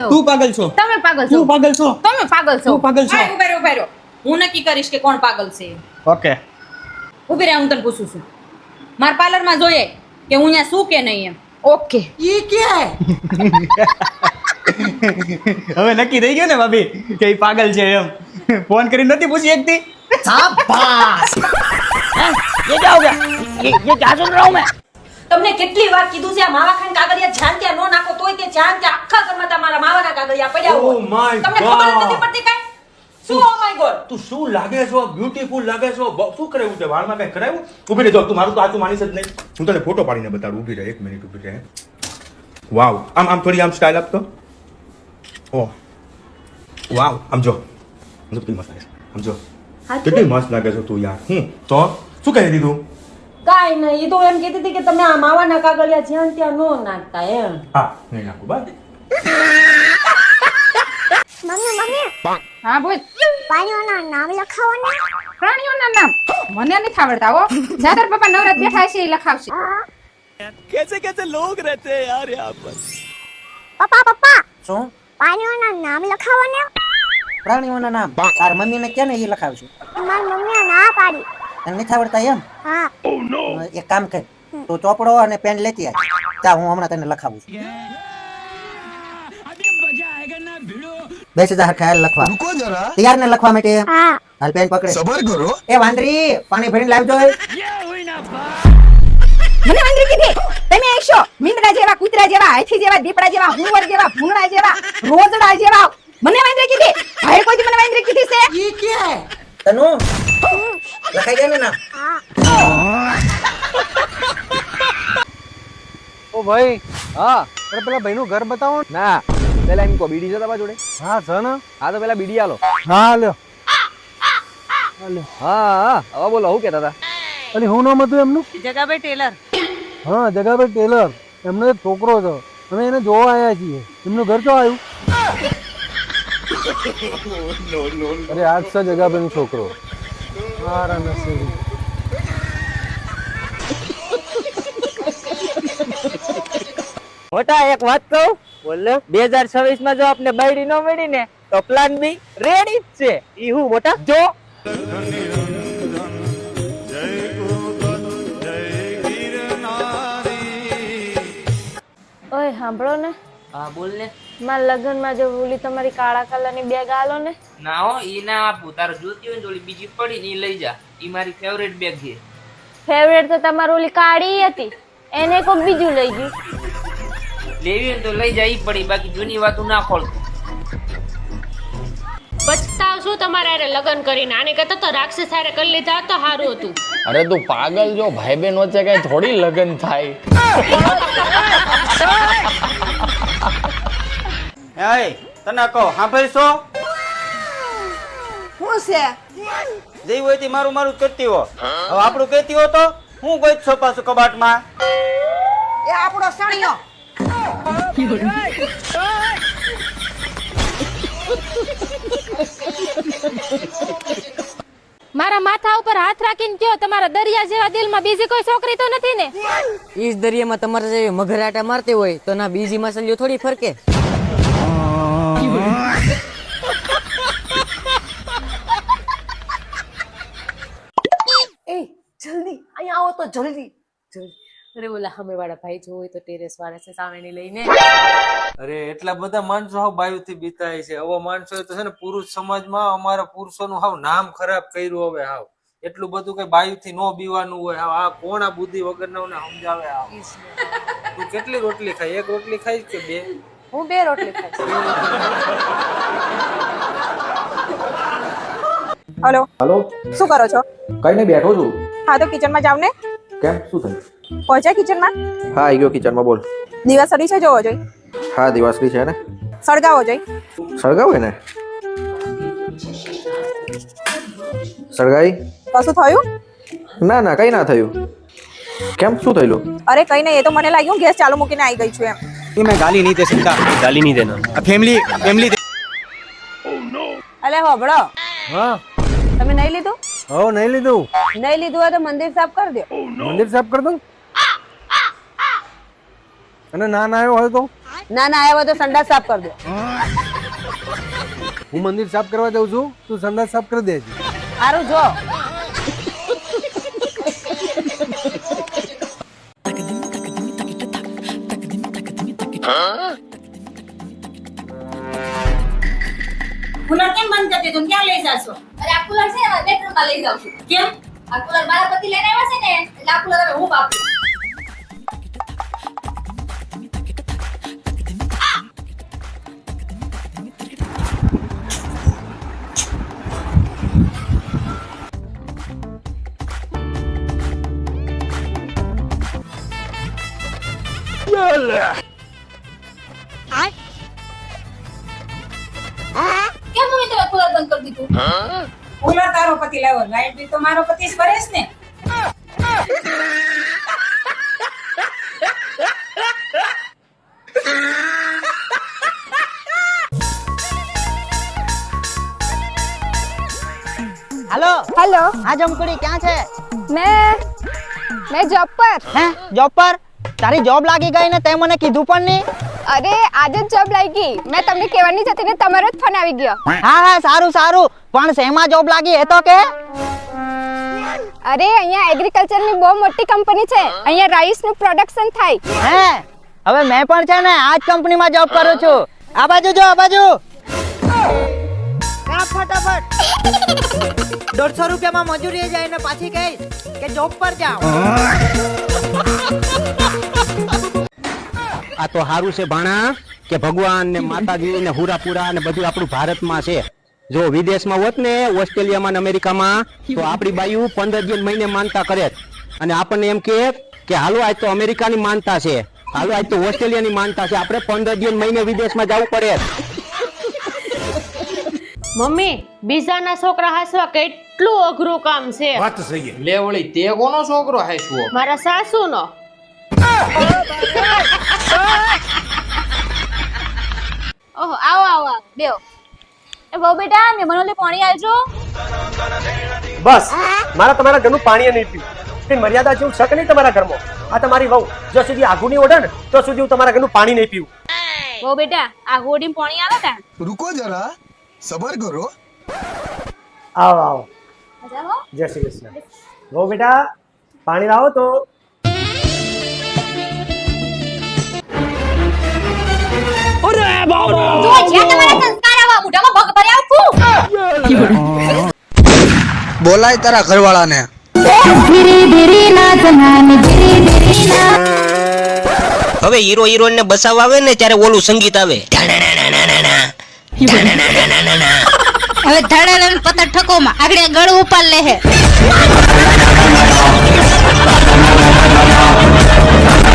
તું પાગલ છો, તમે પાગલ છો, તું પાગલ છો, તમે પાગલ છો, તું પાગલ છો. હા, ઉભા રહો, ઉભા રહો. હું નક્કી કરીશ કે કોણ પાગલ છે. ઓકે ઉભી રહે, હું તને પૂછું છું. મારા પાર્લરમાં જોઈએ કે હું અહીંયા શું કે નહીં એમ. ઓકે. ઈ કે હવે નક્કી થઈ ગયું ને ભાભી કે ઈ પાગલ છે એમ. ફોન કરીને નથી પૂછી એકતી. શાબાશ. ये क्या हो गया? ये क्या सुन रहा हूँ मैं? તમને કેટલી વાર કીધું છે આ માવા ખાન કાગળિયા જ્યાં ત્યાં નો નાખો, તોય તે જ્યાં ત્યાં આખા ઘરમાં તમારા માવાના કાગળિયા પડ્યા હોય. Oh my તમને ખબર જ નથી પડતી કાંઈ? શું ઓ માય ગોડ? તું શું લાગે છો? બ્યુટીફુલ લાગે છો. શું કરાવ્યું તે વાળમાં કઈ કરાવ્યું? ઊભી રહે, જો તું મારું તો આચું માનીશ જ નહીં. હું તને ફોટો પાડીને બતાડું. ઊભી રહે, 1 મિનિટ ઊભી રહે. વાવ, આમ થોડી આમ સ્ટાઇલ આપતો. ઓહ વાવ, આમ જો કેટલી મસ્ત લાગે છે. આમ જો કેટલી મસ્ત લાગે છે તું યાર. તો શું કહી દીધું? કાંઈ નહીં, એ તો એમ કહેતી હતી કે તમે આ માવાના કાગળિયા જ્યાં ત્યાં નો નાખતા એમ. હા, નહીં નાખું બસ. મમ્મી હા બોલ. પ્રાણીઓના નામ લખાવો ને. પ્રાણીઓના નામ મને નથી આવડતા હો. જાદર પપ્પા નવરાત બેઠા છે એ લખાવશે. પપ્પા શું પ્રાણીઓના નામ લખાવો ને. પ્રાણીઓના નામ તાર મમ્મીને કે ને એ લખાવશું. મારી મમ્મીએ ના પાડી. તને નથી આવડતા એમ? હા એક કામ કર, તું ચોપડો અને પેન લેતી આવ. જા, હું હમણાં તને લખાવું છું. 20,000 હરખા લખવા. તૈયાર ને લખવા માટે? હા હાલ પેન પકડે. સબર કરો. એ વાંદરી, પાણી ભરીને લાવજો. મને વાંદરી કીધી. તમે આઈશો મીંદડા જેવા, કૂતરા જેવા, હાથી જેવા, દીપડા જેવા, હુંવર જેવા, ભૂંગળા જેવા, રોજડા જેવા. મને વાંદરી કીધી. ભાઈ કોઈ મને વાંદરી કીધી છે? ઈ કે તનુ લખાઈ ગયા ને નામ? ઓ ભાઈ, હા અરે પેલા ભાઈનું ઘર બતાવો ના. પેલા એમ કો બીડી છે તમારા જોડે? હા છે ને. હા તો પેલા બીડી આલો. હા લ્યો. હા હવે બોલો, શું કહેતા હતા? અને હું નામ હતું એમનું? જગાભાઈ ટેલર. હા, જગાભાઈ ટેલર. એમનો એક છોકરો છે, અમે એને જોવા આવ્યા છીએ. એમનું ઘર તો આવ્યું? અરે આજ છે જગાભાઈ નો છોકરો. મારા નસીબ. મોટા એક વાત કહું? બોલો. 2026 માં જો આપને બાયડી ન મળી ને તો પ્લાન બી રેડી જ છે. ઈ હું મોટા જો. ઓય સાંભળો ને. હા બોલ ને. મારા લગ્નમાં જો ઓલી તમારી કાળા કલરની બેગ આલો ને. ના હો, ઈ ના આપું. તારે જોતી હોય ને ઓલી બીજી પડી ને ઈ લઈ જા. ઈ મારી ફેવરેટ બેગ છે. ફેવરેટ તો તમારી ઓલી કાળી હતી, એને કોક બીજું લઈ ગયું. લેવી હોય ને તો લઈ જા, ઈ પડી. બાકી જૂની વાતો ના ખોલતો. પછતાવ શું તમારે હારે લગ્ન કરીને? આને કહેતા તો રાક્ષસ હારે કરી લીધા તો સારું હતું. અરે તું પાગલ, જો ભાઈ બહેન વચ્ચે કઈ થોડી લગ્ન થાય. એય તને કહો સાંભળશો? શું છે? જઈ હોય તે મારું મારું કરતી હો. હવે આપણું કહેતી હો તો હું ગઈ છો પાછું કબાટમાં. એ આપણો સણિયો. મારા માથા ઉપર હાથ રાખીને કયો, તમારા દરિયા જેવા દિલમાં બીજી કોઈ છોકરી તો નથી ને? ઈજ દરિયામાં તમારે જેવી મગરાટા મારતી હોય તો ના બીજી માછલીઓ થોડી ફરકે. એ જલ્દી અહીંયા આવો તો જલ્દી જલ્દી. અરે ઓલા સામે વાળા ભાઈ જો હોય તો ટેરેસ વાળા છે સામેની લઈને. અરે એટલા બધા માણસો હાવ બાયુથી બીતાય છે. હવે માણસો તો છે ને પુરુષ સમાજમાં અમારા પુરુષોનું હાવ નામ ખરાબ કર્યું. હવે હાવ એટલું બધું કઈ બાયુથી નો બીવાનું હોય. આ કોણ આ બુદ્ધિ વગરનાઓને સમજાવે? હાવ તું કેટલી રોટલી ખાઈ? એક રોટલી ખાઈશ કે બે? હું 2 રોટલી ખાઈશ. હેલો હાલો, શું કરો છો? કઈ નહીં, બેઠો છું. હા તો કિચનમાં જાવ ને. કેમ, શું થયું? પહોંચ્યા કિચનમાં? હા, આવી ગયો કિચનમાં. બોલ. દિવાસળી છે જોવો જોઈ. હા, દિવાસળી છે ને. સળગાવો જોઈ. સળગાવે ને? સળગાઈ? કશું થયું? ના ના, કઈ ના થયું. કેમ, શું થયેલું? અરે કઈ નહીં, એ તો મને લાગ્યું ગેસ ચાલુ મૂકીને આવી ગઈ છું એમ. ये मैं गाली नहीं दे सकता, गाली नहीं देना. फैमिली અલે હોબળો, હા, તમે નહીં લીધું? હો નહીં લીધું. નહીં લીધું હોય તો મંદિર સાફ કરી દો. મંદિર સાફ કરી દઉં? અને ના આવ્યો હોય તો ના આવ્યો હોય તો સંડાસ સાફ કર દે. હું મંદિર સાફ કરવા જાઉં છું, તું સંડાસ સાફ કરી દેજે. સારું જો. કુલર કેમ બંધ કરતી તું ક્યાં લઈ જાશો? અરે આ કુલર છે ને બેડરૂમ માં લઈ જાઉં છું. કેમ? આ કુલર મારા પતિ લઈને આવ્યા છે ને એટલે આ કુલર હવે હું વાપરું. કેમ મમ્મી તમે કુલર બંધ કરી દીધું? કુલર તારો પતિ લાવ્યો, લાઈટ બિલ તો મારો પતિ જ ભરે છે ને. हेलो हेलो आज हम कुड़ी क्या है? मैं जॉब पर. हैं जॉब पर? તારી જોબ લાગી ગઈ ને તે મને કીધું પણ નહીં. અરે આજે જ જોબ લાગી. મેં તમને કહેવાની જ હતી ને તમારો જ ફોન આવી ગયો. હા સારું પણ શેમાં જોબ લાગી એ તો કે. અરે અહીંયા એગ્રીકલ્ચર ની બહુ મોટી કંપની છે. અહીંયા રાઈસ નું પ્રોડક્શન થાય. હે હવે મેં પણ છે ને આ જ કંપનીમાં જોબ કરું છું. આ બાજુ જો, આ બાજુ ફટાફટ 150 રૂપિયામાં મજૂરી જાય ને પાછી કહીશ કે જોબ પર જાઓ. આ તો સારું છે ભાણા કે ભગવાન ને માતાજી ને હુરાપુરા ને બધું આપણું ભારતમાં છે. જો વિદેશમાં હોત ને ઓસ્ટ્રેલિયામાં ને અમેરિકામાં તો આપણી બાયુ 15 દિન મહિને માનતા કરે અને આપણને એમ કે હાલો આજ તો અમેરિકાની માનતા છે, હાલો આજ તો ઓસ્ટ્રેલિયાની માનતા છે, આપણે 15 દિન મહિને વિદેશમાં જવું પડે. મમ્મી બીજાના છોકરા હાસવા કેટલું અઘરું કામ છે. વાત સહી. લે વળી તે કોનો છોકરો હાઈસવો? મારા સાસુનો. ઓહો આવો બેઓ. એ બહુ બેટા મેં મનોલે પાણી આલજો. બસ મારા તમારા ઘરનું પાણી નહીં પીવું. તે મર્યાદા જેવું શક નહીં તમારા ઘરમાં. આ તમારી વહુ જો સુધી આગુ નહીં ઓઢે ને તો સુધી હું તમારા ઘરનું પાણી નહીં પીવું. બહુ બેટા આ હોડીમાં પાણી આવે તા. रुको जरा सबर करो. આવો જય શ્રી કૃષ્ણ. વહુ બેટા પાણી લાવો તો. જો જ્યાં તમારા સંસ્કાર આવા મોઢામાં ભગ ભર્યા આવું. बोला तारा घर वाला ने હવે હીરો હિરોઈન ને બસાવવા આવે ને ત્યારે ઓલું સંગીત આવે. હવે ધડાલ પતર ઠકો માં આગળ ગળ ઉપાડ લે હે.